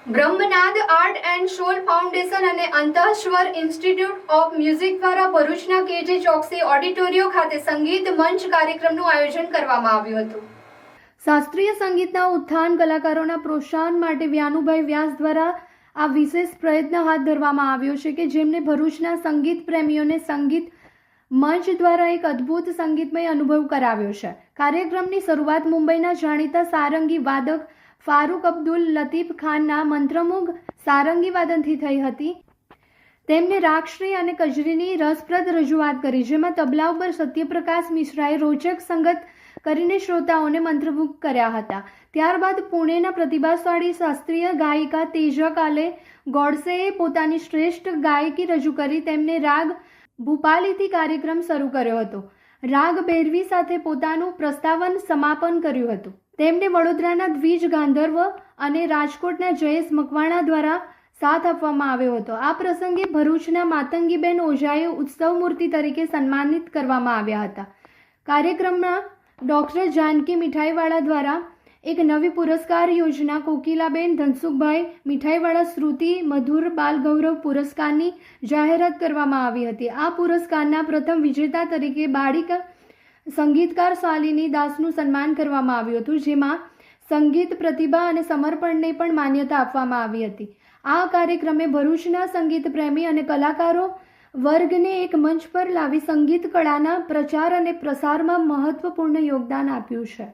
બ્રહ્મનાદ art and solve foundation અને અંતઃસ્વર institute of music દ્વારા ભરૂચના કેજે ચોકસી ઓડિટોરિયો ખાતે સંગીત મંચ કાર્યક્રમનું આયોજન કરવામાં આવ્યું હતું. શાસ્ત્રીય સંગીતના ઉત્થાન કલાકારોના પ્રોત્સાહન માટે વ્યાનુભાઈ વ્યાસ દ્વારા આ વિશેષ પ્રયત્ન હાથ ધરવામાં આવ્યો છે કે જેમને ભરૂચના સંગીત પ્રેમીઓને સંગીત મંચ દ્વારા એક અદ્ભુત સંગીતમય અનુભવ કરાવ્યો છે. કાર્યક્રમની શરૂઆત મુંબઈના જાણીતા સારંગી વાદક ફારૂક અબ્દુલ લતીફ ખાનના મંત્રમુગ્ધ સારંગી વાદનથી થઈ હતી. તેમને રાગશ્રી અને કજરીની રસપ્રદ રજૂઆત કરી, જેમાં તબલા ઉપર સત્યપ્રકાશ મિશ્રાએ રોચક સંગત કરીને શ્રોતાઓને મંત્રમુગ્ધ કર્યા હતા. ત્યારબાદ પુણેના પ્રતિભાશાળી શાસ્ત્રીય ગાયિકા તેજા કાલે ગોડસેએ પોતાની શ્રેષ્ઠ ગાયકી રજૂ કરી તેમને રાગ ભૂપાલીથી કાર્યક્રમ શરૂ કર્યો હતો. રાગ ભૈરવી સાથે પોતાનું પ્રસ્તાવન સમાપન કર્યું હતું. તેમને વડોદરાના દ્વિજ ગાંધર્વ અને રાજકોટના જયેશ મકવાણા દ્વારા સાથ આપવામાં આવ્યો હતો. આ પ્રસંગે ભરૂચના માતંગીબેન ઓઝાએ ઉત્સવ મૂર્તિ તરીકે સન્માનિત કરવામાં આવ્યા હતા. કાર્યક્રમમાં ડોક્ટર જાનકી મીઠાઈવાળા દ્વારા એક નવી પુરસ્કાર યોજના કોકિલાબેન ધનસુખભાઈ મીઠાઈવાળા શ્રુતિ મધુર બાલ ગૌરવ પુરસ્કારની જાહેરાત કરવામાં આવી હતી. આ પુરસ્કારના પ્રથમ વિજેતા તરીકે બાળિકા સંગીતકાર શાલિની દાસનું સન્માન કરવામાં આવ્યું હતું, જેમાં સંગીત પ્રતિભા અને સમર્પણને પણ માન્યતા આપવામાં આવી હતી. આ કાર્યક્રમે ભરૂચના સંગીત પ્રેમી અને કલાકારો વર્ગને એક મંચ પર લાવી સંગીત કળાના પ્રચાર અને પ્રસારમાં મહત્વપૂર્ણ યોગદાન આપ્યું છે.